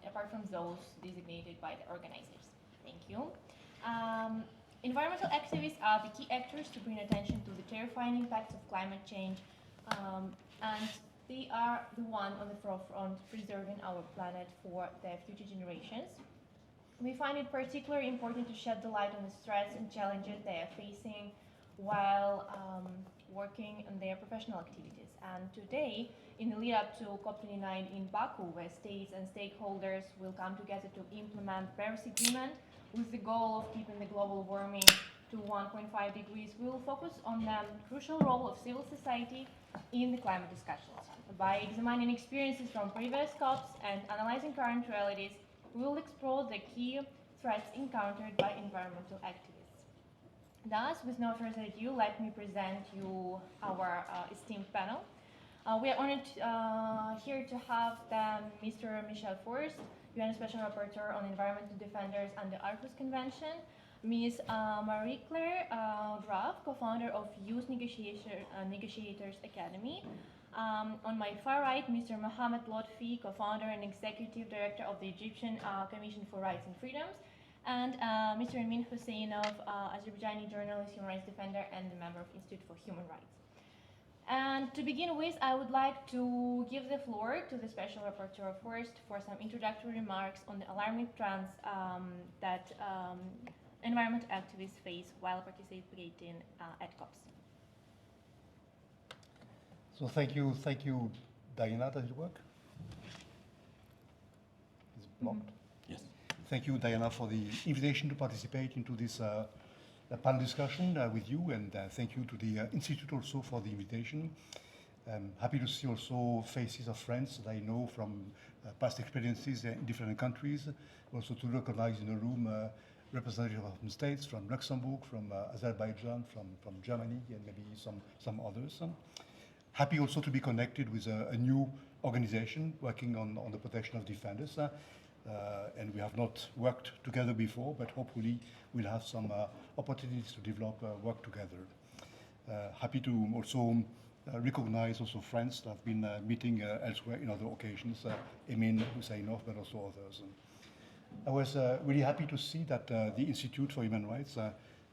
apart from those designated by the organizers. Thank you. Environmental activists are the key actors to bring attention to the terrifying impacts of climate change, and they are the one on the forefront preserving our planet for the future generations. We find it particularly important to shed the light on the stress and challenges they are facing while working on their professional activities. And today, in the lead up to COP29 in Baku, where states and stakeholders will come together to implement Paris Agreement with the goal of keeping the global warming to 1.5 degrees, we will focus on the crucial role of civil society in the climate discussions. By examining experiences from previous COPs and analyzing current realities, we will explore the key threats encountered by environmental activists. Thus, with no further ado, let me present you our esteemed panel. We are honored here to have Mr. Michel Forst, UN Special Rapporteur on Environmental Defenders and the Aarhus Convention, Ms. Marie-Claire Graf, co-founder of Youth Negotiators Academy. On my far right, Mr. Mohamed Lotfy, co-founder and executive director of the Egyptian Commission for Rights and Freedoms, and Mr. Emin Huseynov, Azerbaijani journalist, human rights defender, and a member of Institute for Human Rights. And to begin with, I would like to give the floor to the Special Rapporteur first for some introductory remarks on the alarming trends that environmental activists face while participating at COPs. So thank you, Diana. Does it work? Is it blocked? Yes. Thank you, Diana, for the invitation to participate into this panel discussion with you, and thank you to the Institute also for the invitation. I'm happy to see also faces of friends that I know from past experiences in different countries, also to recognize in the room representatives from states, from Luxembourg, from Azerbaijan, from Germany, and maybe some others. Happy also to be connected with a new organization working on the protection of defenders. And we have not worked together before, but hopefully we'll have some opportunities to develop work together. Happy to also recognize also friends that have been meeting elsewhere in other occasions, Emin Huseynov, but also others. I was really happy to see that the Institute for Human Rights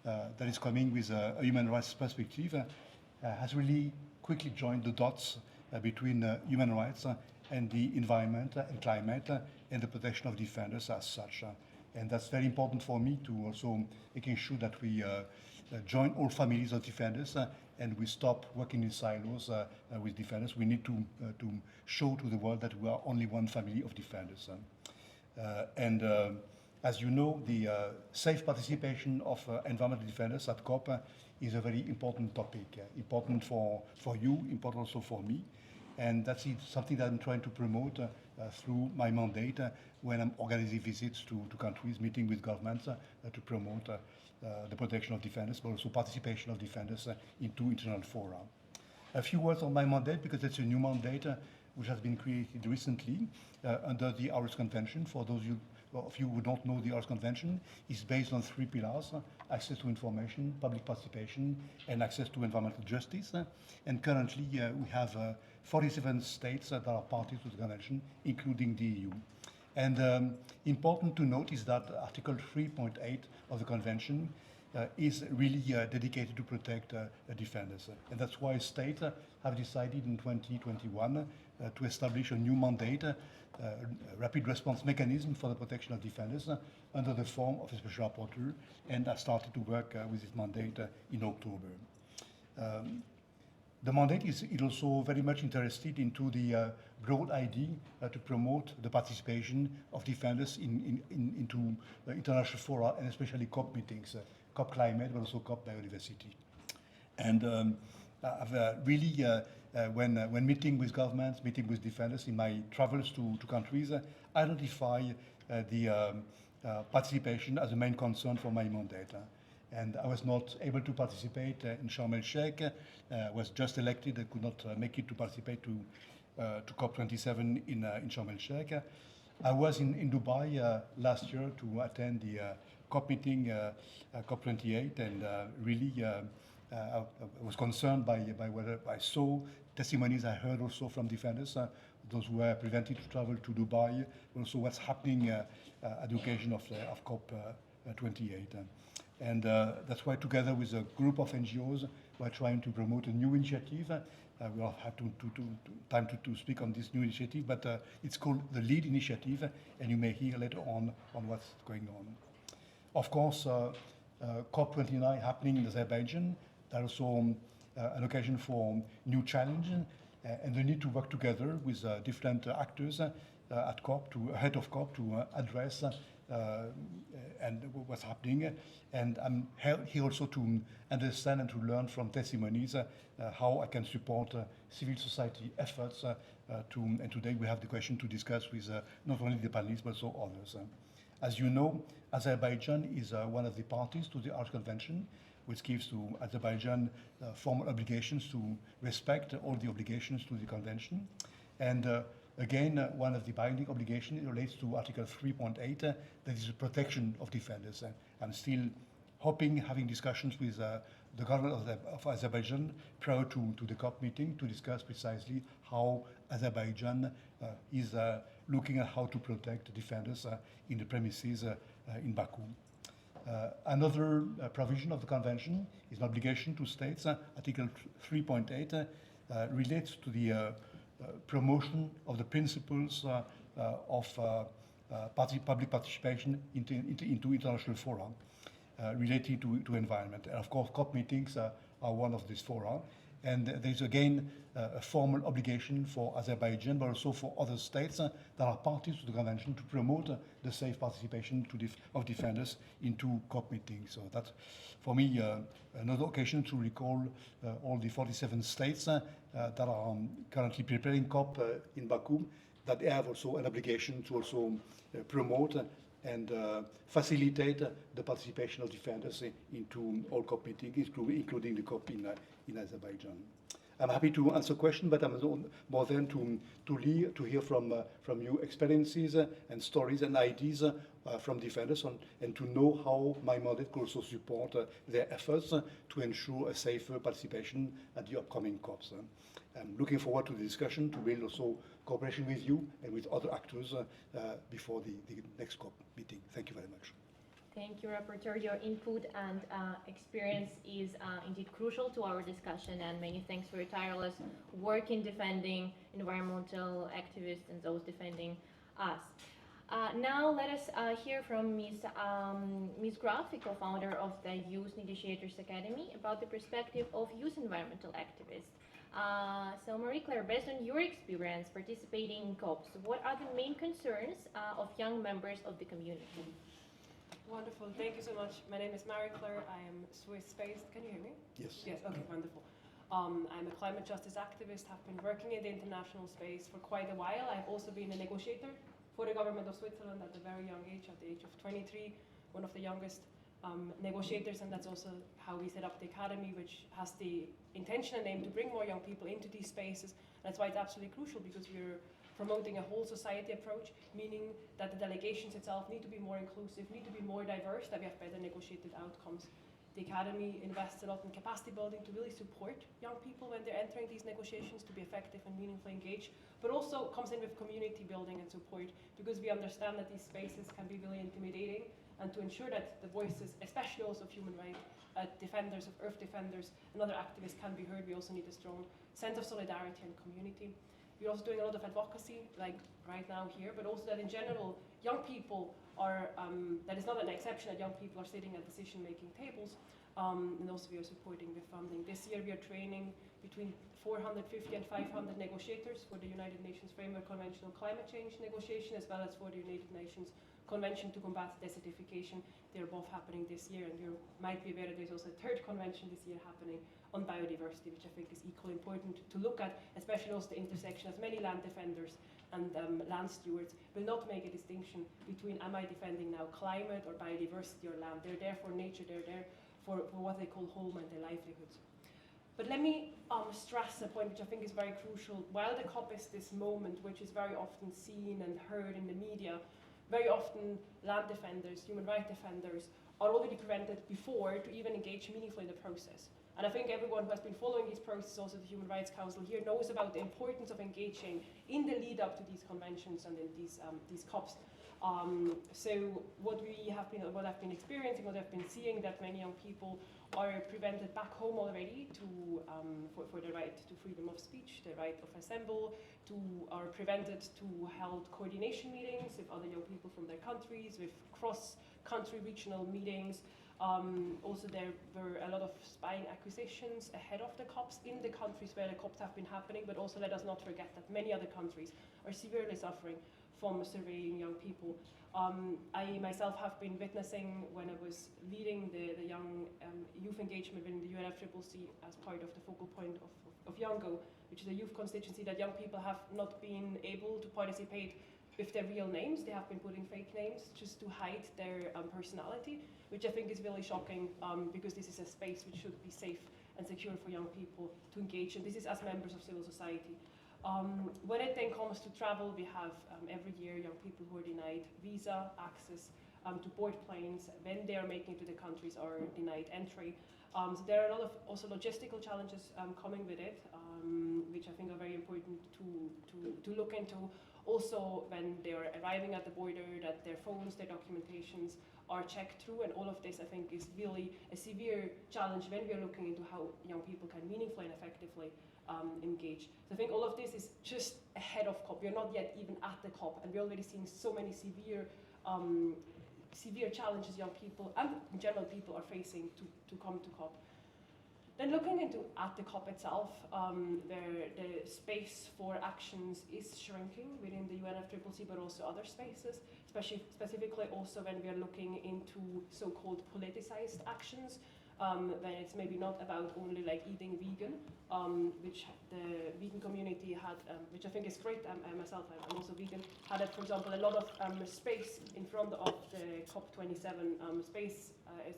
that is coming with a human rights perspective has really quickly joined the dots between human rights and the environment and climate and the protection of defenders as such. And that's very important for me to also making sure that we join all families of defenders and we stop working in silos with defenders. We need to show to the world that we are only one family of defenders. As you know, the safe participation of environmental defenders at COP is a very important topic, important for you, important also for me. And that's something that I'm trying to promote through my mandate when I'm organizing visits to countries, meeting with governments to promote the protection of defenders, but also participation of defenders into international fora. A few words on my mandate, because it's a new mandate which has been created recently under the Aarhus Convention. For those of you who don't know, the Aarhus Convention is based on 3 pillars: access to information, public participation, and access to environmental justice. And currently we have 47 states that are parties to the convention, including the EU. And important to note is that Article 3.8 of the convention is really dedicated to protect defenders. And that's why states have decided in 2021 to establish a new mandate, rapid response mechanism for the protection of defenders under the form of a special rapporteur, and I started to work with this mandate in October. The mandate is also very much interested into the broad idea to promote the participation of defenders into international fora, and especially COP meetings, COP climate, but also COP biodiversity. And I've really, when meeting with governments, meeting with defenders in my travels to countries, identify the participation as a main concern for my mandate. And I was not able to participate in Sharm el-Sheikh. Was just elected. I could not make it to participate to COP27 in Sharm el-Sheikh. I was in Dubai last year to attend the COP meeting, COP28, and really I was concerned by what I saw, testimonies I heard also from defenders those who were prevented to travel to Dubai, also what's happening at the occasion of COP28. And that's why together with a group of NGOs, we're trying to promote a new initiative. We will have time to speak on this new initiative, but it's called the LEAD initiative, and you may hear later on what's going on. Of course, COP29 happening in Azerbaijan, there's also an occasion for new challenge, and they need to work together with different actors at COP, ahead of COP, to address and what's happening. And I'm here also to understand and to learn from testimonies how I can support civil society efforts and today we have the question to discuss with not only the panelists but also others. As you know, Azerbaijan is one of the parties to the Aarhus Convention, which gives to Azerbaijan formal obligations to respect all the obligations to the convention. And again, one of the binding obligations relates to Article 3.8, that is the protection of defenders. I'm still hoping, having discussions with the government of Azerbaijan prior to the COP meeting to discuss precisely how Azerbaijan is looking at how to protect defenders in the premises in Baku. Another provision of the convention is an obligation to states, Article 3.8, relates to the promotion of the principles of public participation into international fora related to environment. And of course, COP meetings are one of these fora. And there's again a formal obligation for Azerbaijan, but also for other states that are parties to the convention to promote the safe participation of defenders into COP meetings. So that's, for me, another occasion to recall all the 47 states that are currently preparing COP in Baku, that they have also an obligation to also promote and facilitate the participation of defenders into all COP meetings, including the COP in Azerbaijan. I'm happy to answer questions, but I'm more than to hear from you experiences and stories and ideas from defenders and to know how my mandate could also support their efforts to ensure a safer participation at the upcoming COPs. I'm looking forward to the discussion, to build also cooperation with you and with other actors before the next COP meeting. Thank you very much. Thank you, Rapporteur. Your input and experience is indeed crucial to our discussion, and many thanks for your tireless work in defending environmental activists and those defending us. Now let us hear from Ms. Graf, the co-founder of the Youth Negotiators Academy, about the perspective of youth environmental activists. So Marie-Claire, based on your experience participating in COPs, what are the main concerns of young members of the community? Wonderful, thank you so much. My name is Marie-Claire, I am Swiss-based. Can you hear me? Yes. Yes, okay, wonderful. I'm a climate justice activist, have been working in the international space for quite a while. I've also been a negotiator for the government of Switzerland at a very young age, at the age of 23, one of the youngest negotiators, and that's also how we set up the academy, which has the intention and aim to bring more young people into these spaces. That's why it's absolutely crucial, because we're promoting a whole society approach, meaning that the delegations itself need to be more inclusive, need to be more diverse, that we have better negotiated outcomes. The Academy invests a lot in capacity building to really support young people when they're entering these negotiations to be effective and meaningfully engaged, but also comes in with community building and support, because we understand that these spaces can be really intimidating, and to ensure that the voices, especially also of human rights defenders, of earth defenders and other activists can be heard, we also need a strong sense of solidarity and community. We're also doing a lot of advocacy, like right now here, but also that in general, young people are, that is not an exception that young people are sitting at decision-making tables, and also we are supporting with funding. This year we are training between 450 and 500 negotiators for the United Nations Framework Convention on Climate Change negotiation, as well as for the United Nations Convention to Combat Desertification. They're both happening this year, and you might be aware that there's also a third convention this year happening on biodiversity, which I think is equally important to look at, especially also the intersection, as many land defenders and land stewards will not make a distinction between am I defending now climate or biodiversity or land. They're there for nature, they're there for what they call home and their livelihoods. But let me stress a point which I think is very crucial. While the COP is this moment which is very often seen and heard in the media, very often land defenders, human rights defenders are already prevented before to even engage meaningfully in the process. And I think everyone who has been following this process, also the Human Rights Council here, knows about the importance of engaging in the lead up to these conventions and in these COPs. So what I've been experiencing, what I've been seeing, that many young people are prevented back home already for the right to freedom of speech, the right of assemble, are prevented to hold coordination meetings with other young people from their countries, with cross-country regional meetings. Also, there were a lot of spying accusations ahead of the COPs in the countries where the COPs have been happening, but also let us not forget that many other countries are severely suffering from surveying young people. I myself have been witnessing, when I was leading the young youth engagement in the UNFCCC as part of the focal point of Youngo, which is a youth constituency, that young people have not been able to participate with their real names. They have been putting fake names just to hide their personality, which I think is really shocking, because this is a space which should be safe and secure for young people to engage in. This is as members of civil society. When it then comes to travel, we have every year young people who are denied visa access to board planes when they are making it to the countries, are denied entry. So there are a lot of also logistical challenges coming with it, which I think are very important to look into. Also, when they are arriving at the border, that their phones, their documentations are checked through, and all of this I think is really a severe challenge when we are looking into how young people can meaningfully and effectively engage. So I think all of this is just ahead of COP. We're not yet even at the COP, and we're already seeing so many severe challenges young people and in general people are facing to come to COP. Then looking into at the COP itself, the space for actions is shrinking within the UNFCCC, but also other spaces, specifically also when we are looking into so-called politicized actions, when it's maybe not about only like eating vegan, which the vegan community had, which I think is great. Myself, I'm also vegan, had, for example, a lot of space in front of the COP27 space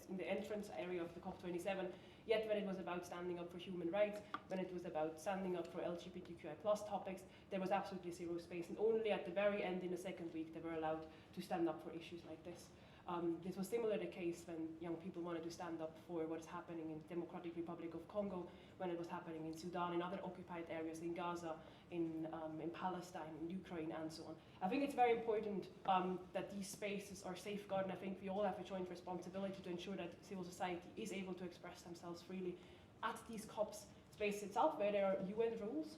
in the entrance area of the COP27. Yet when it was about standing up for human rights, when it was about standing up for LGBTQI+ topics, there was absolutely zero space. And only at the very end, in the second week, they were allowed to stand up for issues like this. This was similar the case when young people wanted to stand up for what's happening in Democratic Republic of Congo, when it was happening in Sudan, in other occupied areas, in Gaza, in Palestine, in Ukraine, and so on. I think it's very important that these spaces are safeguarded, and I think we all have a joint responsibility to ensure that civil society is able to express themselves freely at these COPs space itself, where there are UN rules.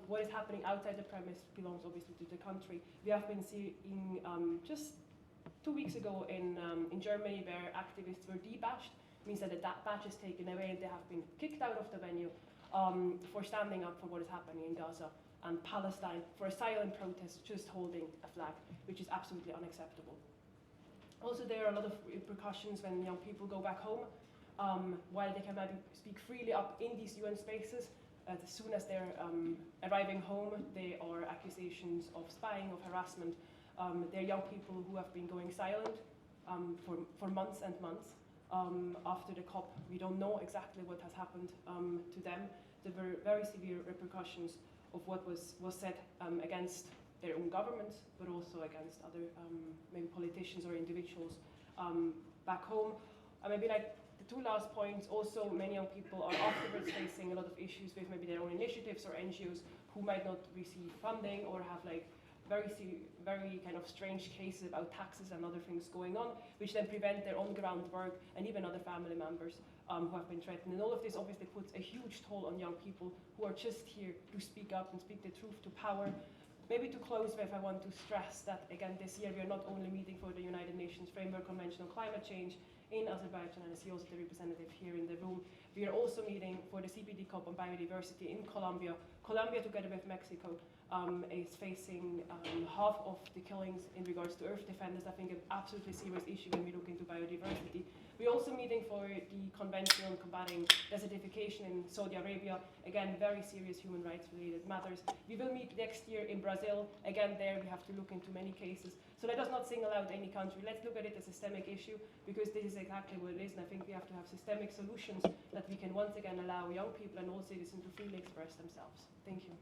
What is happening outside the premise belongs obviously to the country. We have been seeing just 2 weeks ago in Germany, where activists were debadged, means that the badge is taken away and they have been kicked out of the venue for standing up for what is happening in Gaza and Palestine, for a silent protest, just holding a flag, which is absolutely unacceptable. Also, there are a lot of repercussions when young people go back home. While they can maybe speak freely up in these UN spaces, as soon as they're arriving home, there are accusations of spying, of harassment. There are young people who have been going silent for months and months. After the COP, we don't know exactly what has happened to them. There were very severe repercussions of what was said against their own governments, but also against other maybe politicians or individuals back home. Maybe like the two last points, also many young people are afterwards facing a lot of issues with maybe their own initiatives or NGOs who might not receive funding or have like very kind of strange cases about taxes and other things going on, which then prevent their on-ground work and even other family members who have been threatened. And all of this obviously puts a huge toll on young people who are just here to speak up and speak the truth to power. Maybe to close with, I want to stress that, again, this year we are not only meeting for the United Nations Framework Convention on Climate Change in Azerbaijan, and I see also the representative here in the room. We are also meeting for the CPD COP on biodiversity in Colombia. Colombia, together with Mexico, is facing half of the killings in regards to earth defenders. I think an absolutely serious issue when we look into biodiversity. We're also meeting for the Convention on Combating Desertification in Saudi Arabia. Again, very serious human rights related matters. We will meet next year in Brazil. Again, there we have to look into many cases. So let us not single out any country. Let's look at it as a systemic issue, because this is exactly what it is. And I think we have to have systemic solutions that we can once again allow young people and all citizens to freely express themselves. Thank you.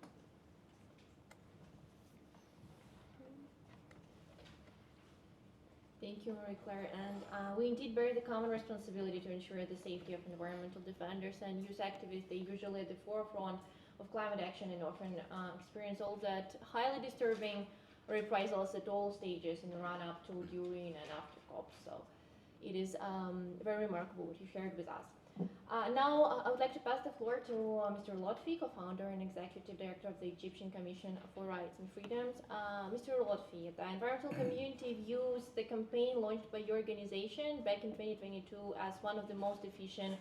Thank you, Marie-Claire. And we indeed bear the common responsibility to ensure the safety of environmental defenders and youth activists. They usually at the forefront of climate action and often experience all that highly disturbing reprisals at all stages in the run-up to, during, and after COP. So it is very remarkable what you shared with us. Now, I would like to pass the floor to Mr. Lotfy, co-founder and executive director of the Egyptian Commission for Rights and Freedoms. Mr. Lotfy, the environmental community views the campaign launched by your organization back in 2022 as one of the most efficient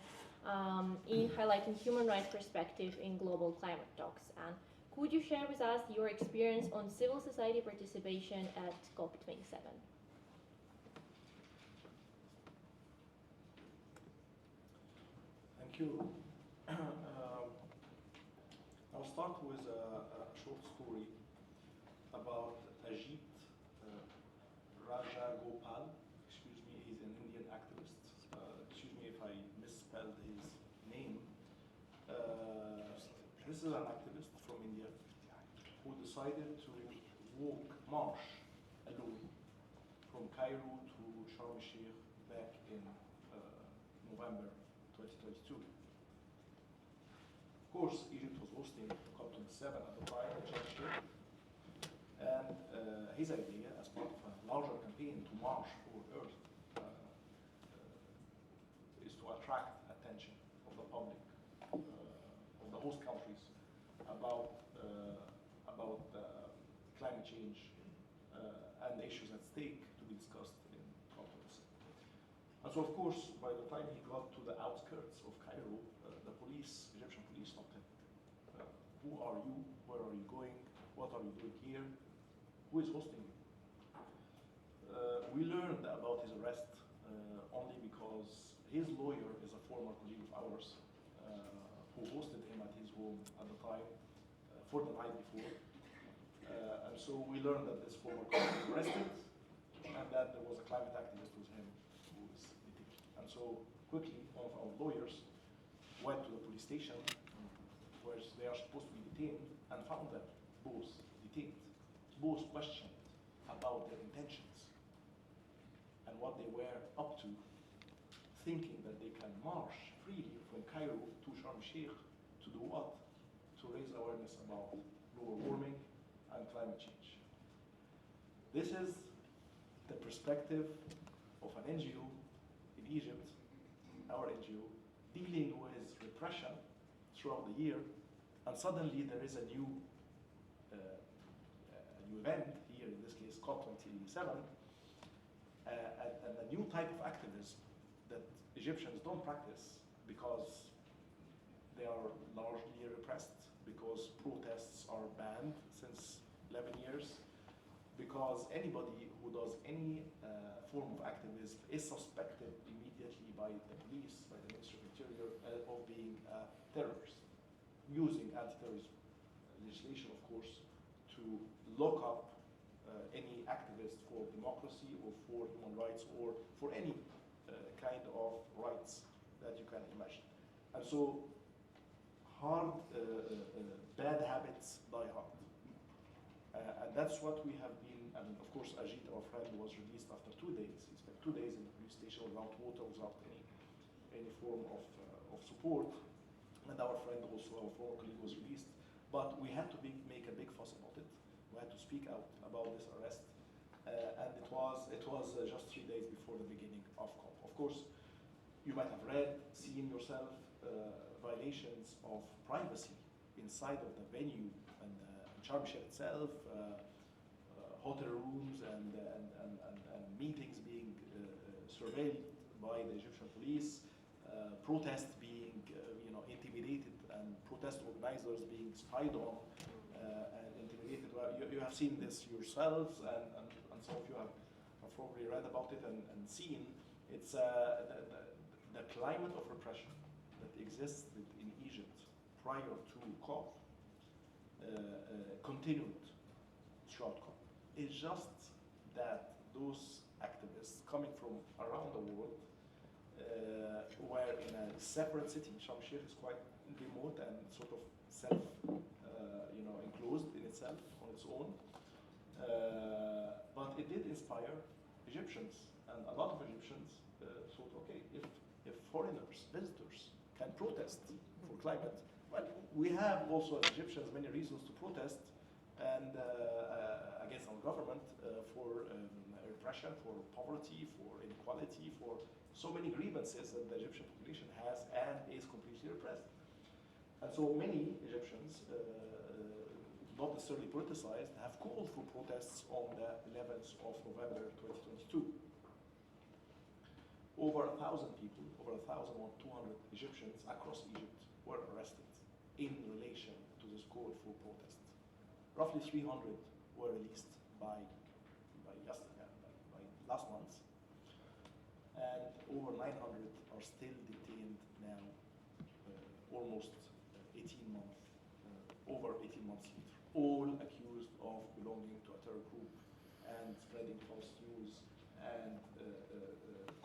in highlighting human rights perspective in global climate talks. And could you share with us your experience on civil society participation at COP27? Thank you. I'll start with a short story about Ajit Raja Gopal. Excuse me, he's an Indian activist. Excuse me if I misspelled his name. This is an activist from India who decided to march alone from Cairo to Sharm el-Sheikh back in November 2022. Of course, Egypt was hosting COP27 at the time, and his idea, as part of a larger campaign to march for Earth, is to attract attention of the public, of the host countries, about climate change and the issues at stake to be discussed in COP27. And so, of course, by the time he got to the outskirts of Cairo, the Egyptian police stopped him. Who are you? Where are you going? What are you doing here? Who is hosting you? We learned about his arrest only because his lawyer is a former colleague of ours who hosted him at his home at the time for the night before. And so we learned that this former colleague was arrested and that there was a climate activist with him who was detained. And so quickly, one of our lawyers went to the police station where they are supposed to be detained and found them both detained, both questioned about their intentions and what they were up to, thinking that they can march freely from Cairo to Sharm el-Sheikh to do what? To raise awareness about global warming and climate change. This is the perspective of an NGO in Egypt, our NGO, dealing with repression throughout the year, and suddenly there is a new event here, in this case COP27, and a new type of activism that Egyptians don't practice because they are largely repressed, because protests are banned since 11 years, because anybody who does any form of activism is suspected immediately by the police, by the Ministry of Interior, of being a terrorist, using anti-terrorism legislation, of course, to lock up any activist for democracy or for human rights or for any kind of rights that you can imagine. And so bad habits die hard. And that's what we have been, and of course Ajit, our friend, was released after 2 days. He spent 2 days in the police station without water, without any form of support. And our friend also, our former colleague, was released. But we had to make a big fuss about it. We had to speak out about this arrest. And it was just 3 days before the beginning of COP. Of course, you might have read, seen yourself, violations of privacy inside of the venue and Sharm el-Sheikh itself, hotel rooms and meetings being surveilled by the Egyptian police, protests being intimidated, and protest organizers being spied on and intimidated. You have seen this yourselves, and some of you have probably read about it and seen. It's the climate of repression that existed in Egypt prior to COP continued throughout COP. It's just that those activists coming from around the world were in a separate city. Sharm el-Sheikh is quite remote and sort of enclosed in itself, on its own. But it did inspire Egyptians And a lot of Egyptians thought, okay, if foreigners, visitors, can protest for climate, well, we have also as Egyptians many reasons to protest and against our government for repression, for poverty, for inequality, for so many grievances that the Egyptian population has and is completely repressed. And so many Egyptians, not necessarily politicized, have called for protests on the 11th of November 2022. Over 1,000 people, over 1,200 Egyptians across Egypt were arrested in relation to this call for protest. Roughly 300 were released by last month, and over 900 are still detained now, almost 18 months, over 18 months later, all accused of belonging to a terror group and spreading false news and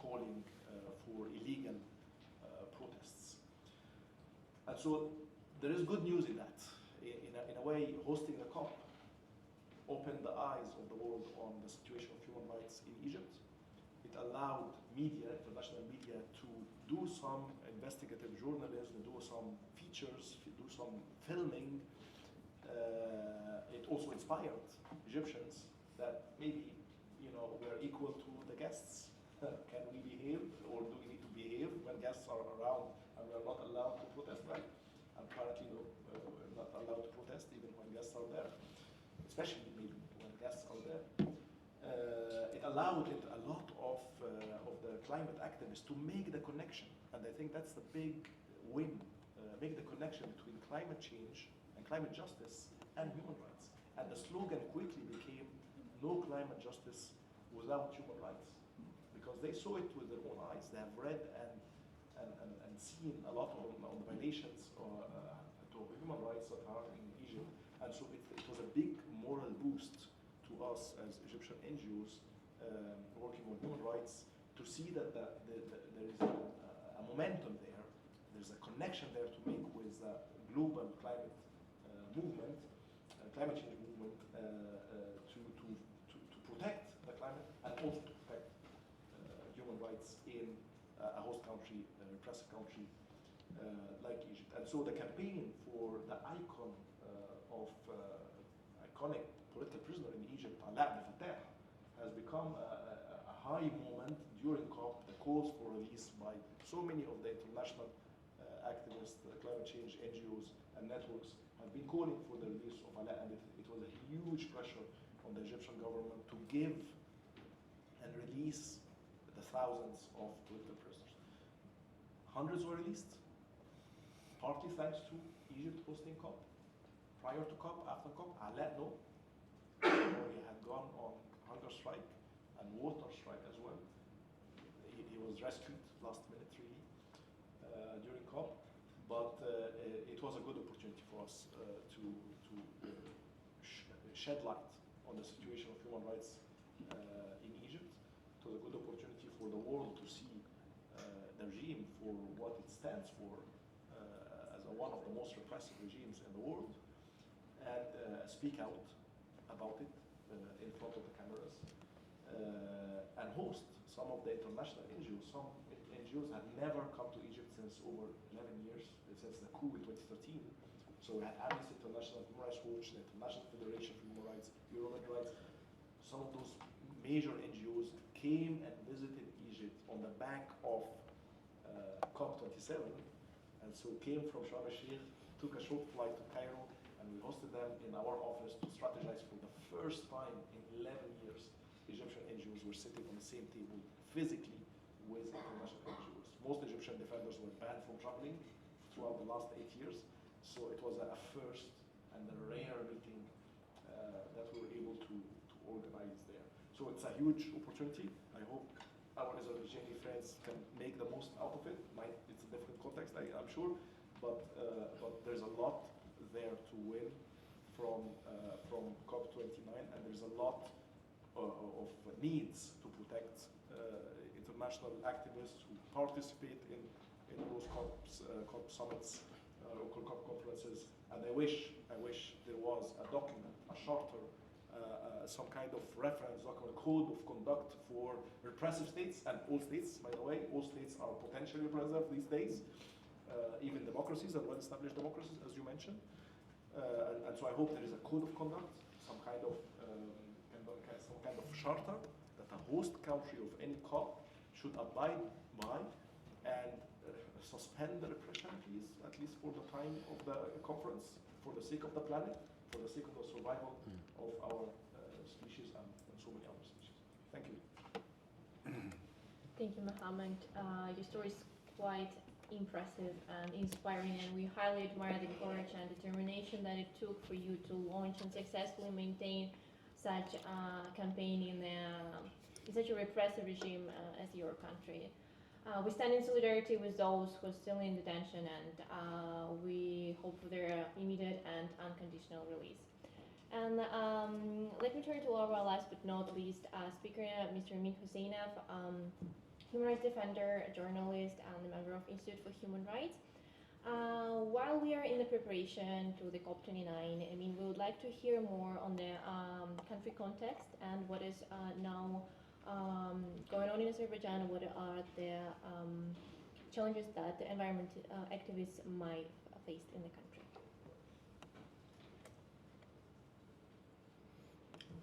calling for illegal protests. And so there is good news in that. In a way, hosting the COP opened the eyes of the world on the situation of human rights in Egypt. It allowed media, international media, to do some investigative journalism, do some features, do some filming. It also inspired Egyptians that maybe, we're equal to the guests. Can we behave, or do we need to behave when guests are around and we're not allowed to protest? Well, apparently, no, we're not allowed to protest even when guests are there, especially maybe when guests are there. It allowed a lot of the climate activists to make the connection, and I think that's the big win, make the connection between climate change and climate justice and human rights. And the slogan quickly became, no climate justice without human rights, because they saw it with their own eyes. They have read and seen a lot on the violations to human rights that are in Egypt. And so it was a big moral boost to us as Egyptian NGOs working on human rights to see that there is a momentum there, there's a connection there to make with the global climate movement, climate change movement, to protect the climate and also to protect human rights in a host country, a repressive country like Egypt. And so the campaign for the iconic political prisoner in Egypt, Alaa Abdel Fattah, has become a high moment during COP. The calls for release by so many of the international activists, climate change NGOs and networks have been calling for the release of Alaa, and it was a huge pressure on the Egyptian government to give and release the thousands of political prisoners. Hundreds were released, partly thanks to Egypt hosting COP. Prior to COP, after COP, Alaa, no. He had gone on hunger strike and water strike as well. He was rescued last minute, really, during COP. But it was a good opportunity for us to shed light on the situation of human rights in Egypt. It was a good opportunity for the world to see the regime for what it stands for as one of the most repressive regimes in the world, and speak out about it in front of the cameras, and host some of the international NGOs. Some NGOs had never come to Egypt since over 11 years, since the coup in 2013. So we had Amnesty International, Human Rights Watch, the International Federation for Human Rights, Human Rights. Some of those major NGOs came and visited Egypt on the back of COP27, and so came from Sharm el-Sheikh, took a short flight to Cairo, and we hosted them in our office to strategize. For the first time in 11 years, Egyptian NGOs were sitting on the same table physically with international NGOs. Most Egyptian defenders were banned from traveling throughout the last 8 years, so it was a first and a rare meeting that we were able to organize there. So it's a huge opportunity. I hope our Israeli friends can make the most out of it. It's a different context, I'm sure, but there's a lot there to win from COP29, and there's a lot of needs to protect international activists who participate in those COP summits, local COP conferences. And I wish there was a document, a charter, some kind of reference document, code of conduct for repressive states, and all states, by the way, all states are potentially repressive these days, even democracies and well-established democracies, as you mentioned. And so I hope there is a code of conduct, some kind of charter that a host country of any COP should abide by, and suspend the repression, please, at least for the time of the conference, for the sake of the planet, for the sake of the survival of our species and so many other species. Thank you. Thank you, Mohamed. Your story is quite impressive and inspiring, and we highly admire the courage and determination that it took for you to launch and successfully maintain such a campaign in such a repressive regime as your country. We stand in solidarity with those who are still in detention, and we hope for their immediate and unconditional release. And let me turn to our last but not least speaker, Mr. Emin Huseynov, human rights defender, a journalist, and a member of Institute for Human Rights. While we are in the preparation to the COP29, I mean, we would like to hear more on the country context and what is now going on in Azerbaijan. What are the challenges that the environment activists might face in the country?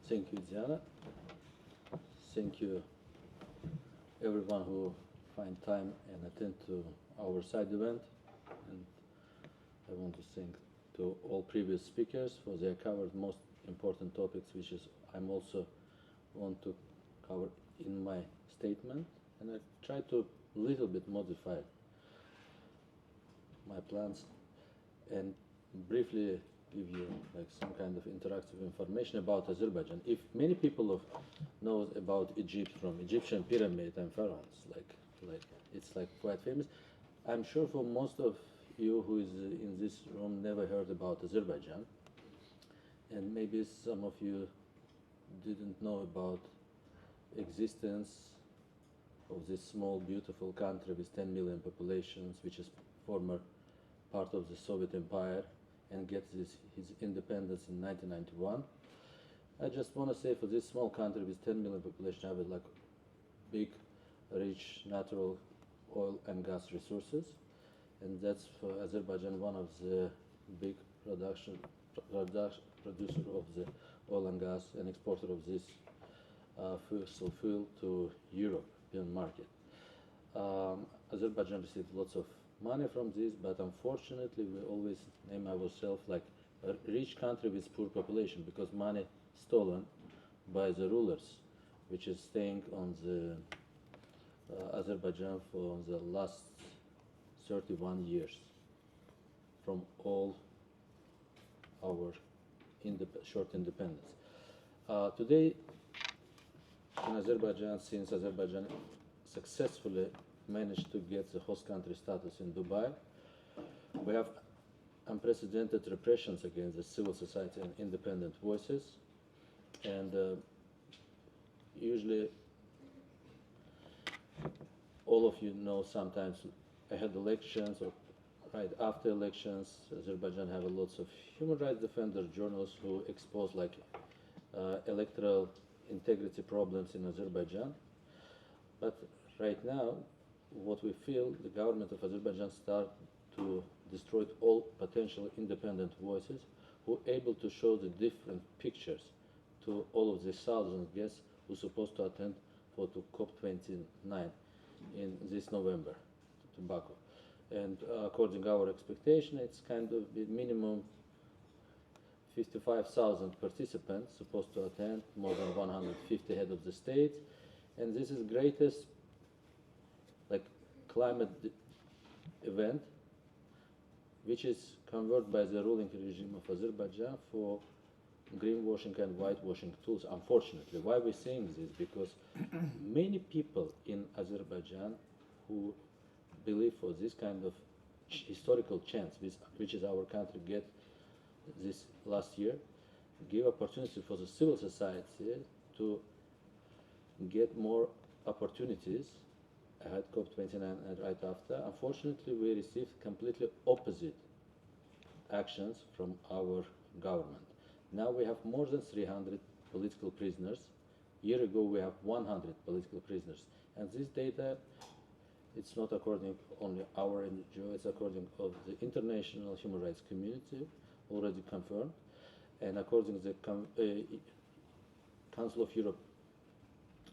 Thank you, Diana. Thank you, everyone who find time and attend to our side event. And I want to thank to all previous speakers for they covered most important topics, which is I'm also want to cover in my statement. And I try to little bit modify my plans and briefly give you like some kind of interactive information about Azerbaijan. If many people know about Egypt from Egyptian pyramid and pharaohs, like it's like quite famous, I'm sure for most of you who is in this room never heard about Azerbaijan, and maybe some of you didn't know about existence of this small beautiful country with 10 million populations, which is former part of the Soviet Empire, and gets his independence in 1991. I just want to say for this small country with 10 million population, have like big, rich natural oil and gas resources, and that's for Azerbaijan one of the big producer of the oil and gas and exporter of this fossil fuel to European market. Azerbaijan received lots of money from this, but unfortunately we always name ourselves like a rich country with poor population, because money stolen by the rulers, which is staying on the Azerbaijan for the last 31 years from all our short independence. Today in Azerbaijan, since Azerbaijan successfully managed to get the host country status in Dubai, we have unprecedented repressions against the civil society and independent voices, and usually all of you know sometimes ahead elections or right after elections, Azerbaijan have lots of human rights defenders, journalists who expose like electoral integrity problems in Azerbaijan. But right now, what we feel, the government of Azerbaijan start to destroy all potential independent voices who are able to show the different pictures to all of the thousands of guests who are supposed to attend for to COP29 in this November to Baku. And according to our expectation, it's kind of the minimum 55,000 participants supposed to attend, more than 150 head of the state, and this is greatest like climate event, which is converted by the ruling regime of Azerbaijan for greenwashing and whitewashing tools. Unfortunately, why we're saying this? Because many people in Azerbaijan who believe for this kind of historical chance, which is our country get this last year, give opportunity for the civil society to get more opportunities ahead COP29 and right after. Unfortunately, we received completely opposite actions from our government. Now we have more than 300 political prisoners. A year ago, we have 100 political prisoners. And this data, it's not according only our NGO, it's according of the international human rights community, already confirmed. And according to the Council of Europe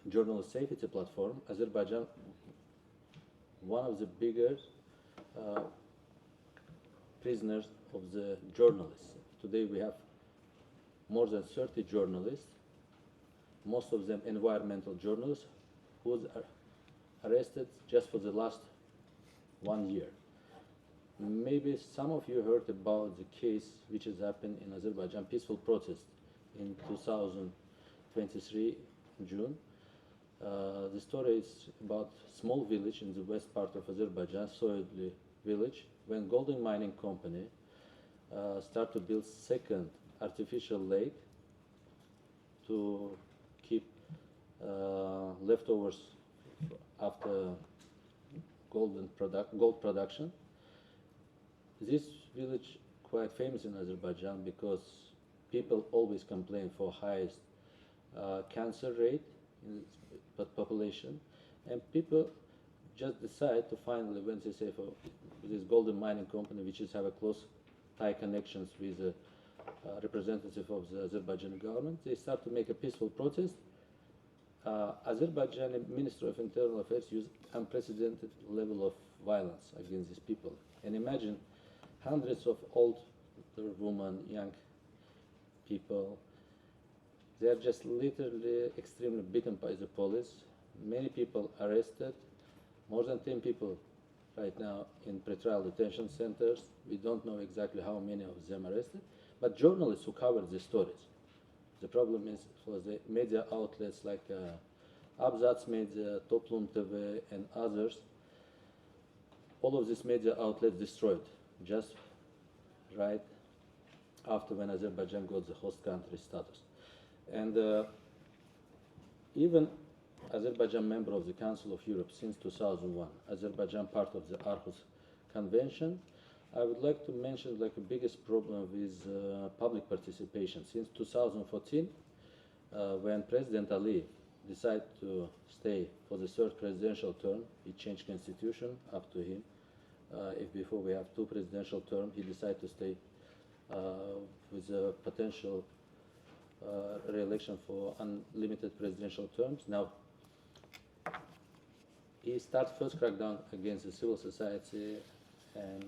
Journalist Safety Platform, Azerbaijan, one of the biggest prisoners of the journalists. Today we have more than 30 journalists, most of them environmental journalists, who are arrested just for the last 1 year. Maybe some of you heard about the case which has happened in Azerbaijan, peaceful protest in 2023 in June. The story is about small village in the west part of Azerbaijan, Soyudli village, when golden mining company start to build second artificial lake to keep leftovers after gold production. This village quite famous in Azerbaijan because people always complain for highest cancer rate in the population, and people just decide to finally, when they say for this golden mining company, which is have a close tie connections with the representative of the Azerbaijani government, they start to make a peaceful protest. Azerbaijani Ministry of Internal Affairs used unprecedented level of violence against these people. And imagine hundreds of older women, young people, they are just literally extremely beaten by the police. Many people arrested, more than 10 people right now in pretrial detention centers. We don't know exactly how many of them arrested, but journalists who covered the stories. The problem is for the media outlets like Abzats Media, Toplum TV, and others, all of these media outlets destroyed just right after when Azerbaijan got the host country status. And even Azerbaijan member of the Council of Europe since 2001, Azerbaijan part of the Aarhus Convention. I would like to mention like the biggest problem with public participation. Since 2014, when President Ali decided to stay for the third presidential term, he changed constitution up to him. If before we have 2 presidential terms, he decided to stay with a potential re-election for unlimited presidential terms. Now, he started first crackdown against the civil society, and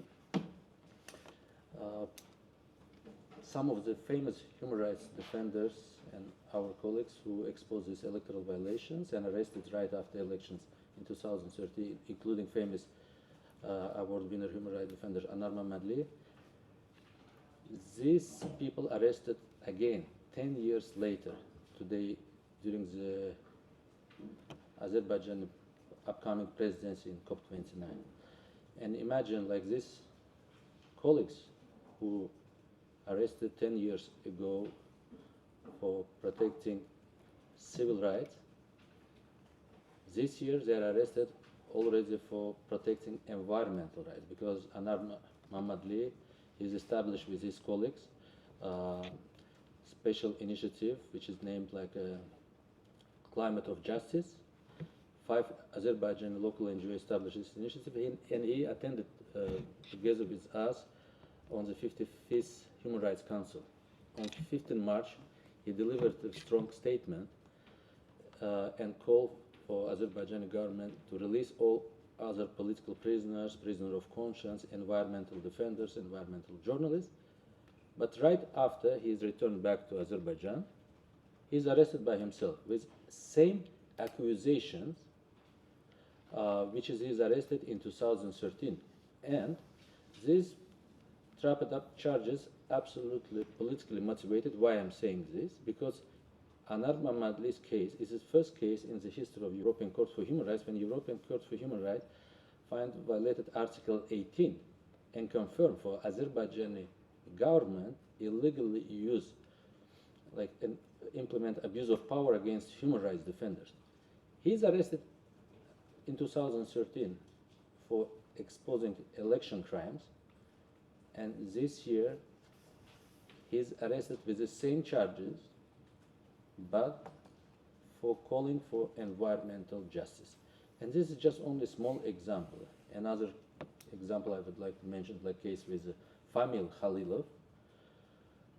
some of the famous human rights defenders and our colleagues who exposed these electoral violations and arrested right after elections in 2013, including famous award winner human rights defender Anar Mammadli. These people arrested again 10 years later, today, during the Azerbaijan upcoming presidency in COP29. And imagine like this, colleagues who arrested 10 years ago for protecting civil rights, this year they are arrested already for protecting environmental rights, because Anar Mammadli is established with his colleagues special initiative which is named like a Climate of Justice. 5 Azerbaijan local NGO established this initiative, and he attended together with us on the 55th Human Rights Council. On 15 March, he delivered a strong statement and called for Azerbaijani government to release all other political prisoners, prisoners of conscience, environmental defenders, environmental journalists. But right after he's returned back to Azerbaijan, he's arrested by himself with same accusations, which is he's arrested in 2013. And these trapped up charges absolutely politically motivated. Why I'm saying this? Because Anar Mammadli's case is his first case in the history of European Court for Human Rights, when European Court for Human Rights violated Article 18 and confirmed for Azerbaijani government illegally use, like, and implement abuse of power against human rights defenders. He's arrested in 2013 for exposing election crimes, and this year he's arrested with the same charges but for calling for environmental justice. And this is just only a small example. Another example I would like to mention, like case with Famil Khalilov.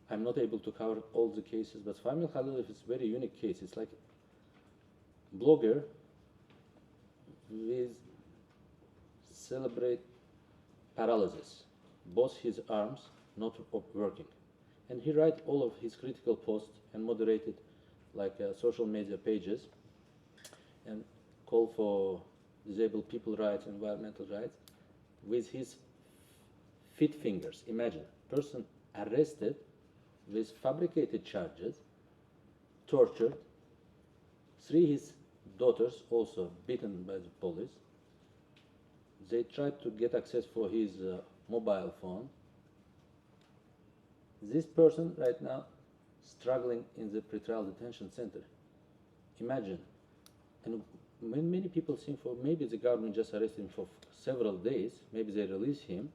I'm not able to cover all the cases, but Famil Khalilov is a very unique case. It's like a blogger with celebrate paralysis, both his arms not working. And he write all of his critical posts and moderated like social media pages and call for disabled people rights, environmental rights, with his fit fingers. Imagine, person arrested with fabricated charges, tortured, 3 his daughters also beaten by the police. They tried to get access for his mobile phone. This person right now struggling in the pretrial detention center. Imagine, and when many people think for maybe the government just arrested him for several days, maybe they release him,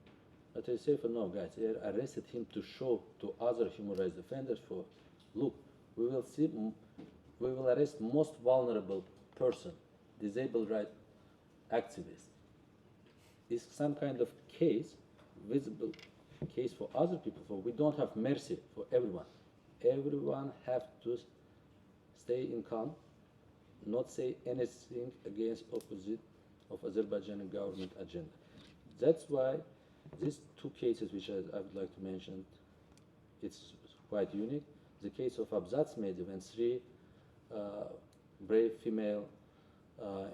but I say for no guys, they arrested him to show to other human rights defenders for, look, we will arrest most vulnerable person, disabled rights activist. It's some kind of case, visible case for other people, for we don't have mercy for everyone. Everyone have to stay in calm, not say anything against opposite of Azerbaijani government agenda. That's why these 2 cases which I would like to mention, it's quite unique. The case of Abzats Medvedev and 3 brave female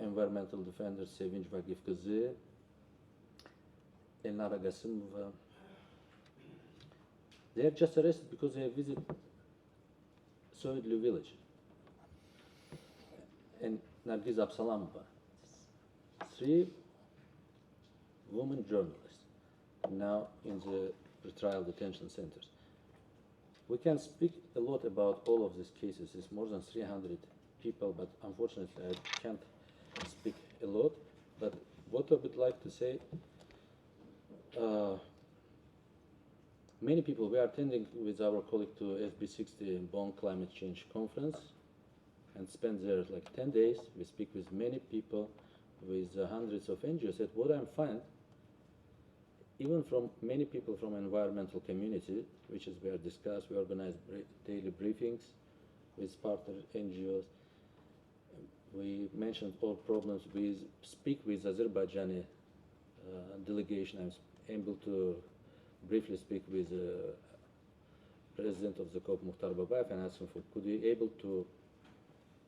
environmental defenders, Sevinç Vakif Kızı, Elnara Gasimova, they are just arrested because they visit Soyudlu village. And Nargiz Absalamova, 3 women journalists now in the pretrial detention centers. We can speak a lot about all of these cases. It's more than 300 people, but unfortunately I can't speak a lot. But what I would like to say, many people, we are attending with our colleague to FB60 Bonn Climate Change Conference and spend there like 10 days. We speak with many people, with hundreds of NGOs. And what I find, even from many people from environmental community, which is where discussed, we organize daily briefings with partner NGOs. We mentioned all problems. We speak with Azerbaijani delegation. I'm able to briefly speak with the president of the COP, Mukhtar Babayev, and ask him for could he able to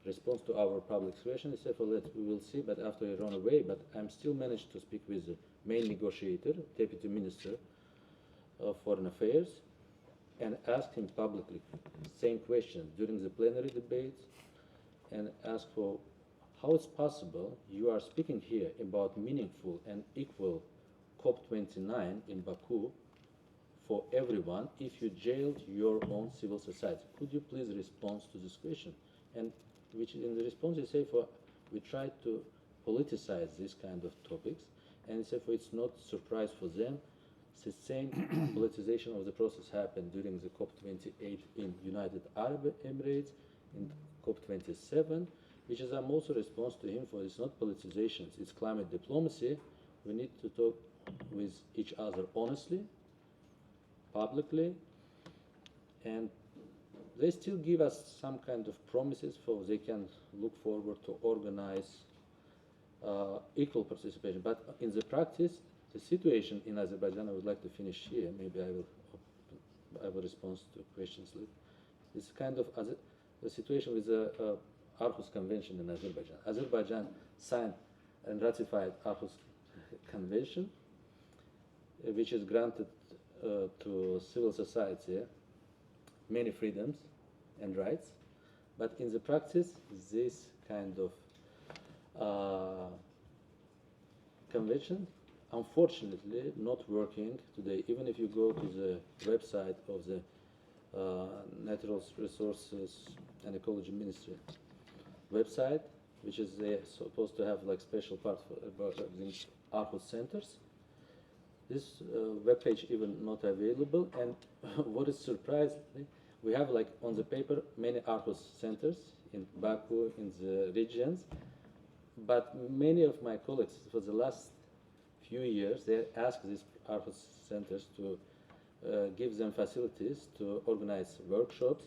respond to our public question. He said, well, we will see, but after he ran away, but I'm still managed to speak with the main negotiator, deputy minister of foreign affairs, and ask him publicly same question during the plenary debates, and ask for how it's possible you are speaking here about meaningful and equal COP29 in Baku for everyone if you jailed your own civil society. Could you please respond to this question? And which in the response they say for we try to politicize this kind of topics, and say for it's not surprise for them. The same politicization of the process happened during the COP28 in United Arab Emirates, in COP27, which is I'm also response to him for it's not politicization, it's climate diplomacy. We need to talk with each other honestly, publicly, and they still give us some kind of promises for they can look forward to organize equal participation. But in the practice, the situation in Azerbaijan, I would like to finish here. Maybe I will respond to questions later. It's kind of the situation with the Aarhus Convention in Azerbaijan. Azerbaijan signed and ratified Aarhus Convention, which is granted to civil society many freedoms and rights, but in the practice, this kind of convention, unfortunately, not working today. Even if you go to the website of the Natural Resources and Ecology Ministry website, which is supposed to have like special part about these Aarhus centers, this web page even not available. And what is surprising, We have, like, on the paper, many Aarhus centers in Baku, in the regions, but many of my colleagues for the last few years, they ask these Aarhus centers to give them facilities to organize workshops,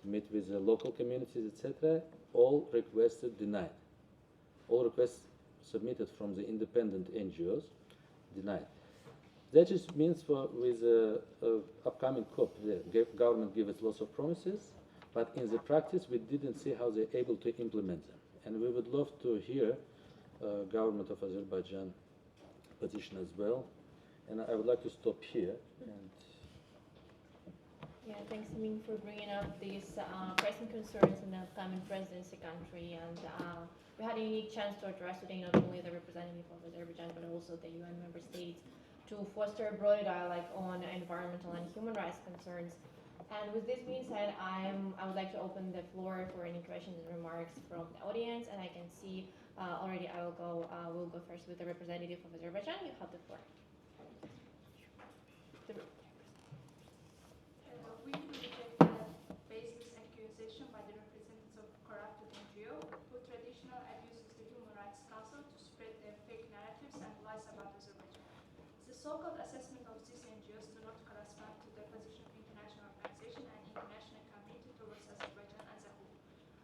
to meet with the local communities, etc. All requests denied. All requests submitted from the independent NGOs denied. That just means for with the upcoming COP, the government gave us lots of promises, but in the practice we didn't see how they're able to implement them. And we would love to hear government of Azerbaijan position as well. And I would like to stop here. And Yeah, thanks, Emin, for bringing up these pressing concerns in the upcoming presidency country. And we had a unique chance to address today not only the representative of Azerbaijan, but also the UN member states to foster a broader dialogue on environmental and human rights concerns. And with this being said, I would like to open the floor for any questions and remarks from the audience. And I can see already we'll go first with the representative of Azerbaijan. You have the floor. We reject the baseless accusation by the representatives of corrupted NGO who traditionally abuses the Human Rights Council to spread their fake narratives and lies about Azerbaijan. The so-called assessment of these NGOs do not correspond to the position of international organization and international community towards Azerbaijan as a whole.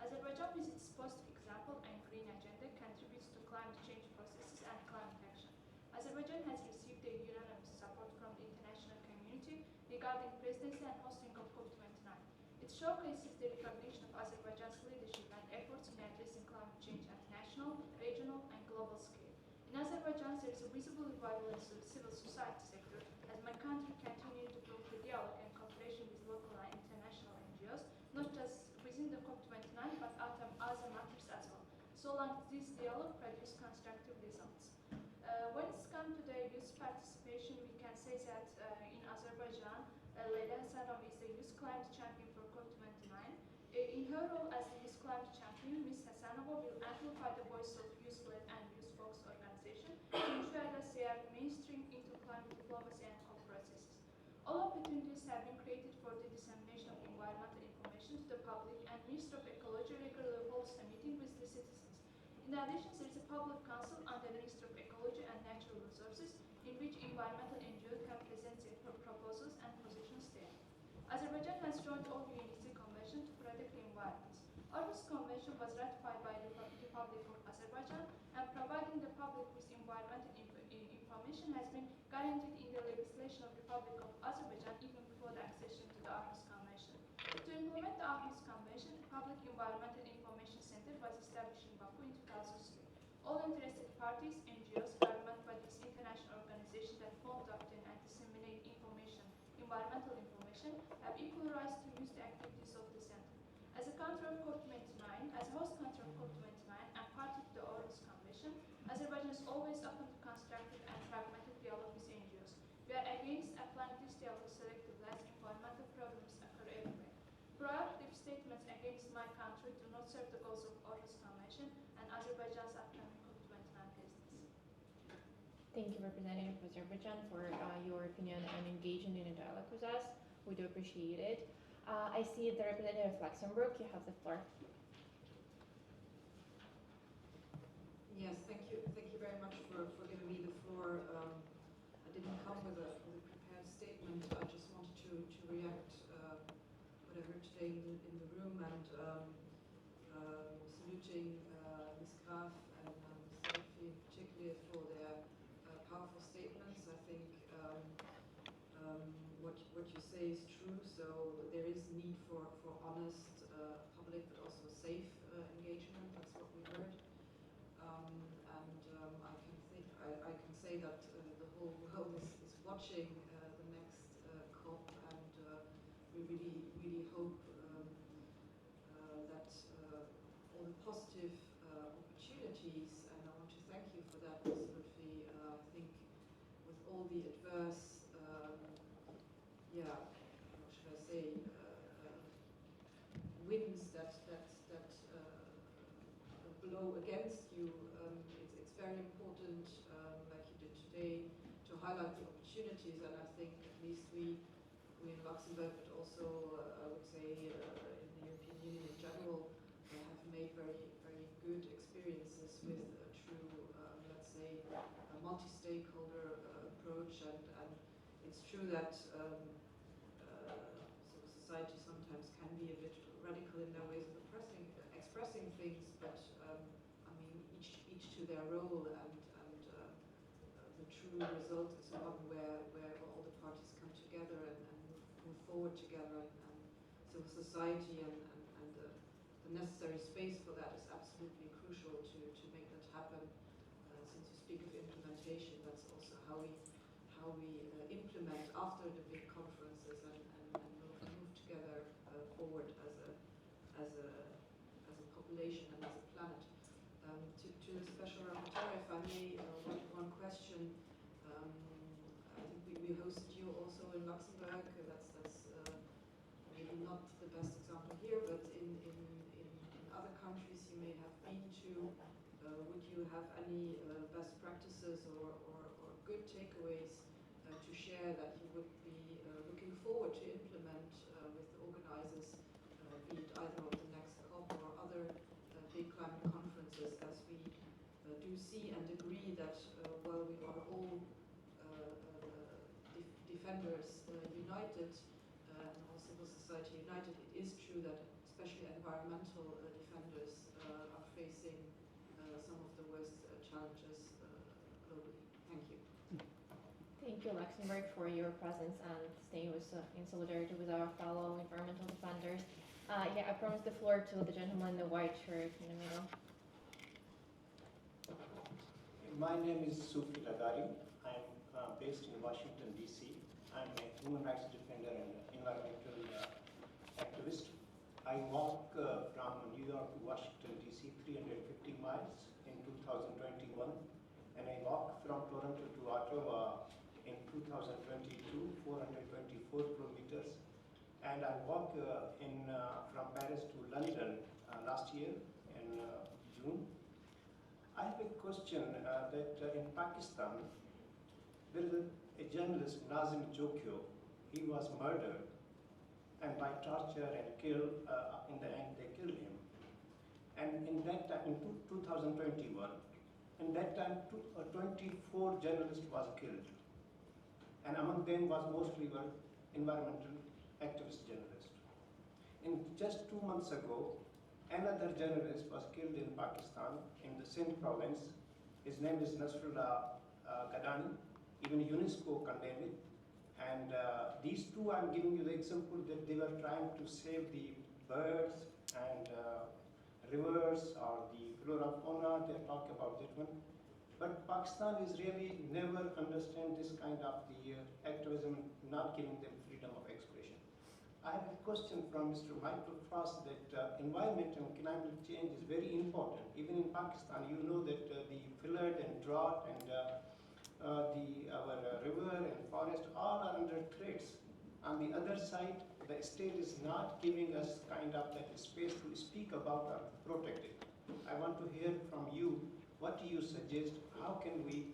Azerbaijan, with its positive example and green agenda, contributes to climate change processes and climate action. Azerbaijan has received a unanimous support from the international community regarding presidency and hosting of COP29. It showcases the recognition of Azerbaijan's leadership and efforts in addressing climate change at national, regional, and global scale. In Azerbaijan, there is a visible revival in the civil society sector as my country continues to build the dialogue and cooperation with local and international NGOs, not just within the COP29, but other matters as well, so long as this dialogue produces constructive results. When it's come to the youth participation, we can say that in Azerbaijan, Leyla Hasanov is the youth climate champion for COP29. In her role as the youth climate champion, Ms. Hasanova will amplify the voice of youth-led and youth-focused organizations to ensure that they are mainstream into climate diplomacy and COP processes. All opportunities have been created for the dissemination of environmental information to the public, and Minister of Ecology regularly holds a meeting with the citizens. In addition, there is a public council under the Minister of Ecology and Natural Resources in which environmental NGOs can present their proposals and positions there. Azerbaijan has joined all UNEC conventions to protect the environment. Aarhus Convention was ratified by the Republic of Azerbaijan, and providing the public with environmental information has been guaranteed in the legislation of the Republic of Azerbaijan even before the accession to the Aarhus Convention. To implement the Aarhus Convention, the Public Environmental Information Center was established in Baku in 2003. All interested parties, NGOs, government bodies, international organizations that fund, obtain, and disseminate environmental information, have equal rights to use the activities of the center. As a country of COP29, as a host country of COP29, and party to the Aarhus Convention, Azerbaijan is always open to constructive and pragmatic dialogue with NGOs. We are against applying this dialogue selectively as environmental problems occur everywhere. Proactive statements against my country do not serve the goals of Aarhus Convention and Azerbaijan's upcoming COP29 presidency. Thank you, Representative of Azerbaijan, for your opinion and engaging in a dialogue with us. We do appreciate it. I see the representative of Luxembourg. You have the floor. Yes, thank you. Thank you very much for giving me the floor. I didn't come with a prepared statement. I just wanted to react what I heard today in the room, and saluting Ms. Graf and Ms. Lotfy particularly for their powerful statements. I think what you say is true. So there is need for honest public, but also safe engagement. That's what we heard. I can say that the whole world is watching the next COP, and we really hope that all the positive opportunities, and I want to thank you for that, Ms. Lotfy. I think with all the adverse, what should I say, winds that blow against you, it's very important, like you did today, to highlight the opportunities, and I think at least we we in Luxembourg, but also I would say in the European Union in general, have made very good experiences with a true, let's say, a multi-stakeholder approach. And it's true that civil society sometimes can be a bit radical in their ways of expressing things, but I mean, each to their role, and the true result is one where all the parties come together and move forward together, and civil society and the necessary space for that is absolutely crucial to make that happen. Since you speak of implementation, that's also how we implement after the big conferences and move together forward as a population and as a planet. To the Special Rapporteur, if I may, one question. I think we hosted you also in Luxembourg. That's maybe not the best example here, but in other countries you may have been to, would you have any best practices or good takeaways to share that you would be looking forward to implement with the organizers, be it either of the next COP or other big climate conferences, as we do see and agree that while we are all defenders united and all civil society united, it is true that especially environmental defenders are facing some of the worst challenges globally. Thank you. Thank you, Luxembourg, for your presence and staying in solidarity with our fellow environmental defenders. Yeah, I promise the floor to the gentleman in the white shirt in the middle. My name is Sufi Lagari. I'm based in Washington, D.C. I'm a human rights defender and environmental activist. I walk from New York to Washington, D.C. 350 miles in 2021, and I walk from Toronto to Ottawa in 2022, 424 kilometers. And I walk from Paris to London last year in June. I have a question that in Pakistan, there is a journalist, Nazim Jokio. He was murdered, and by torture and killed, in the end they killed him. And in that time, in 2021, in that time 24 journalists was killed. And among them was mostly were environmental activist journalists. In just 2 months ago, another journalist was killed in Pakistan in the Sindh province. His name is Nasrullah Gadani. Even UNESCO condemned it. And these two, I'm giving you the example that they were trying to save the birds and rivers or the flora fauna. They talk about that one. But Pakistan is really never understand this kind of the activism, not giving them freedom of expression. I have a question from Mr. Michael Forst that environment and climate change is very important. Even in Pakistan, you know that the flood and drought and our river and forest all are under threats. On the other side, the state is not giving us kind of that space to speak about or protect it. I want to hear from you, what do you suggest? How can we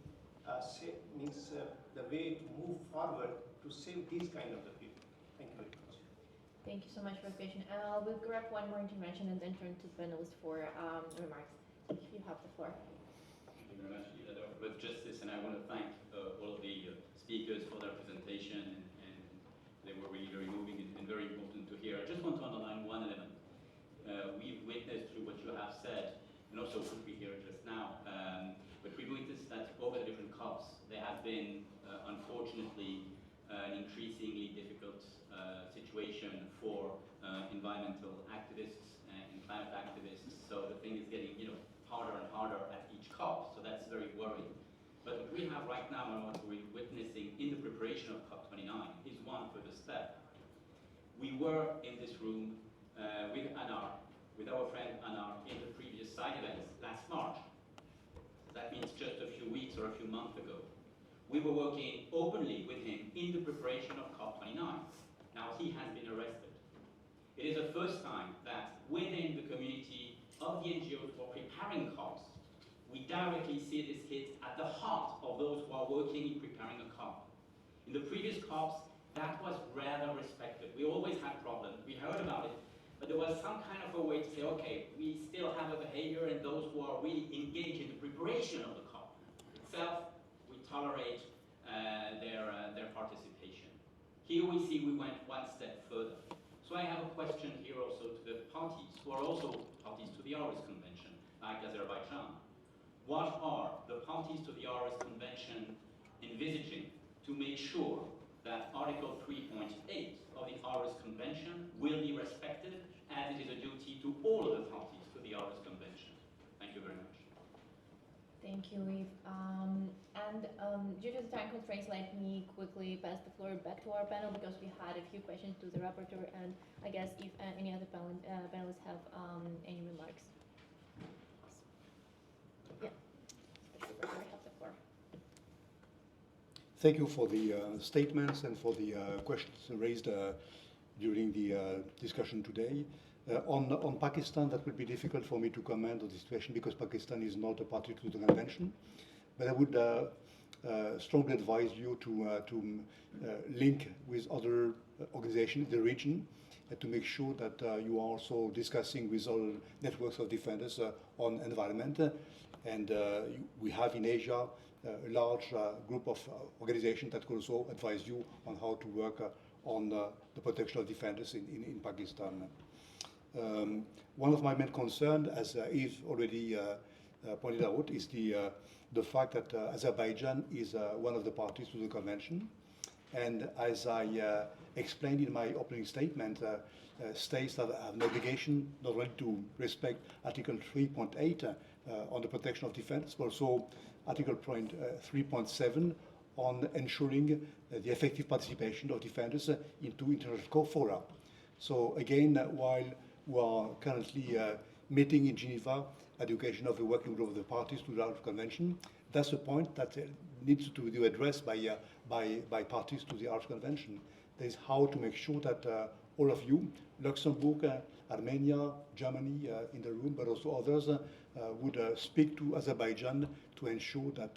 the way to move forward to save these kind of the people? Thank you very much. Thank you so much for the question. We'll grab one more intervention and then turn to the panelists for remarks. If you have the floor. Thank you very much, with justice, and I want to thank all of the speakers for their presentation, and they were really very moving and very important to hear. I just want to underline one element. We've witnessed through what you have said, and also what we hear just now, but we've witnessed that over the different COPs, there has been, unfortunately, an increasingly difficult situation for environmental activists and climate activists. So the thing is getting, harder and harder at each COP. So that's very worrying. But what we have right now and what we're witnessing in the preparation of COP29 is one further step. We were in this room with Anar, with our friend Anar, in the previous side events last March. That means just a few weeks or a few months ago. We were working openly with him in the preparation of COP29. Now he has been arrested. It is the first time that within the community of the NGOs who are preparing COPs, we directly see this hit at the heart of those who are working in preparing a COP. In the previous COPs, That was rather respected. We always had problems. We heard about it, but there was some kind of a way to say, okay, we still have a behavior, and those who are really engaged in the preparation of the COP itself, we tolerate their participation. Here we see we went one step further. So I have a question here also to the parties, who are also parties to the Aarhus Convention, like Azerbaijan. What are the parties to the Aarhus Convention envisaging to make sure that Article 3.8 of the Aarhus Convention will be respected, as it is a duty to all of the parties to the Aarhus Convention? Thank you very much. Thank you, Yves. Due to the time constraints, let me quickly pass the floor back to our panel because we had a few questions to the rapporteur, and I guess if any other panelists have any remarks. Yeah, the rapporteur has the floor. Thank you for the statements and for the questions raised during the discussion today. On Pakistan, that would be difficult for me to comment on the situation because Pakistan is not a party to the convention. But I would strongly advise you to link with other organizations in the region to make sure that you are also discussing with all networks of defenders on environment. And we have in Asia a large group of organizations that could also advise you on how to work on the protection of defenders in Pakistan. One of my main concerns, as Yves already pointed out, is the fact that Azerbaijan is one of the parties to the convention. And as I explained in my opening statement, states that have an obligation not only to respect Article 3.8 on the protection of defenders, but also Article 3.7 on ensuring the effective participation of defenders into international court fora. So again, while we are currently meeting in Geneva at the occasion of the working group of the parties to the Aarhus Convention, that's a point that needs to be addressed by parties to the Aarhus Convention. That is how to make sure that all of you, Luxembourg, Armenia, Germany in the room, but also others, would speak to Azerbaijan to ensure that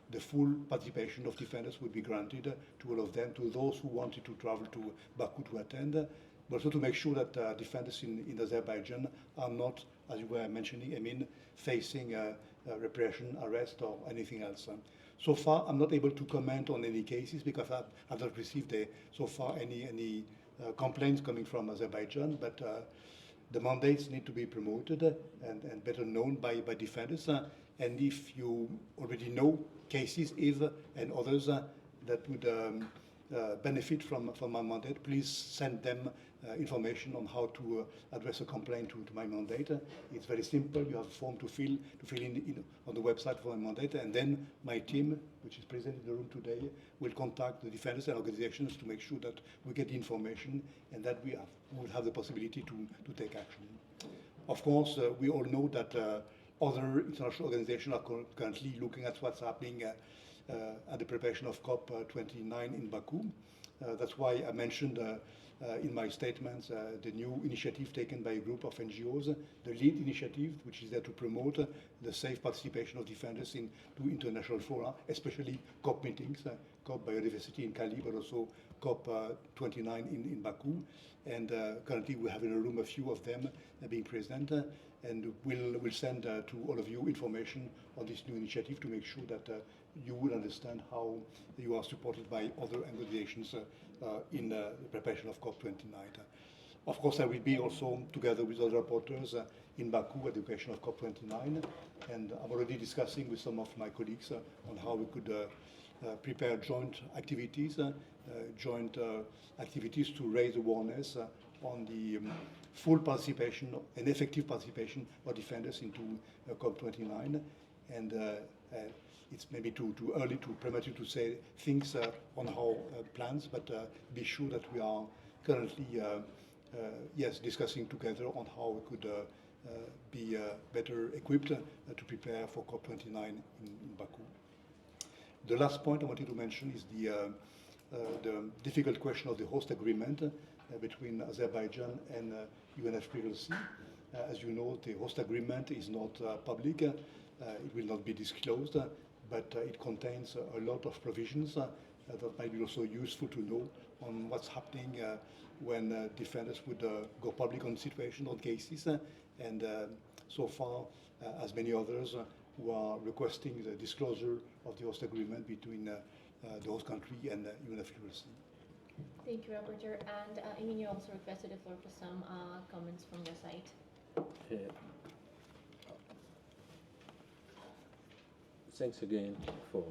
the full participation of defenders would be granted to all of them, to those who wanted to travel to Baku to attend, but also to make sure that defenders in Azerbaijan are not, as you were mentioning, Emin, facing repression, arrest, or anything else. So far, I'm not able to comment on any cases because I've not received so far any complaints coming from Azerbaijan, but the mandates need to be promoted and better known by defenders. And if you already know cases, Eve and others, that would benefit from my mandate, please send them information on how to address a complaint to my mandate. It's very simple. You have a form to fill in on the website for my mandate, and then my team, which is present in the room today, will contact the defenders and organizations to make sure that we get the information and that we will have the possibility to take action. Of course, we all know that other international organizations are currently looking at what's happening at the preparation of COP29 in Baku. That's why I mentioned in my statements the new initiative taken by a group of NGOs, the LEAD initiative, which is there to promote the safe participation of defenders into international fora, especially COP meetings, COP Biodiversity in Cali, but also COP29 in Baku. And currently we have in a room a few of them being present, and we'll send to all of you information on this new initiative to make sure that you will understand how you are supported by other organizations in the preparation of COP29. Of course, I will be also together with other rapporteurs in Baku at the occasion of COP29, and I'm already discussing with some of my colleagues on how we could prepare joint activities to raise awareness on the full participation and effective participation of defenders into COP29. And it's maybe too early, too premature to say things on our plans, but be sure that we are currently, discussing together on how we could be better equipped to prepare for COP29 in Baku. The last point I wanted to mention is the difficult question of the host agreement between Azerbaijan and UNFCCC. As you know, the host agreement is not public. It will not be disclosed, but it contains a lot of provisions that might be also useful to know on what's happening when defenders would go public on situations, on cases, and so far, as many others who are requesting the disclosure of the host agreement between the host country and UNFCCC. Thank you, Rapporteur. And Emin, you also requested the floor for some comments from your side. Thanks again for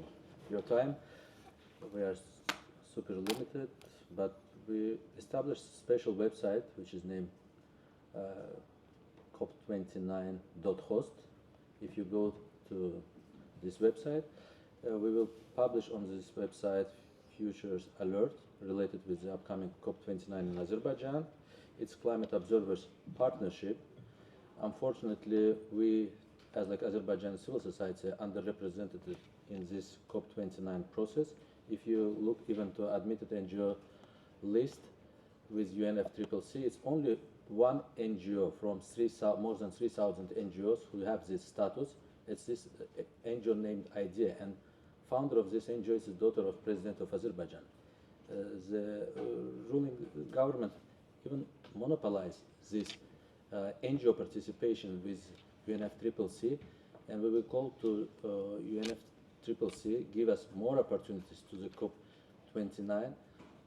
your time. We are super limited, but we established a special website which is named cop29.host. If you go to this website, we will publish on this website futures alert related with the upcoming COP29 in Azerbaijan. It's Climate Observers Partnership. Unfortunately, we, as like Azerbaijan civil society, are underrepresented in this COP29 process. If you look even to admitted NGO list with UNFCCC, it's only one NGO from more than 3,000 NGOs who have this status. It's this NGO named IDEA, and founder of this NGO is the daughter of President of Azerbaijan. The ruling government even monopolized this NGO participation with UNFCCC, and we will call to UNFCCC give us more opportunities to the COP29,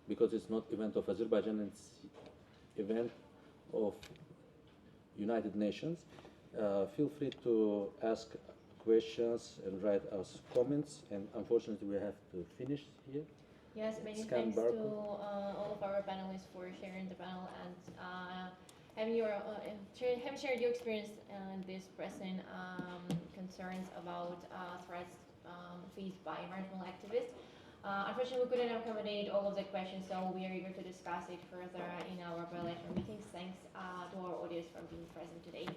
because it's not event of Azerbaijan, it's event of United Nations. Feel free to ask questions and write us comments, and unfortunately we have to finish here. Yes, many Scan thanks to barcode. all of our panelists for sharing the panel and having shared your experience in these pressing concerns about threats faced by environmental activists. Unfortunately, we couldn't accommodate all of the questions, so we are eager to discuss it further in our bilateral meetings. Thanks to our audience for being present today.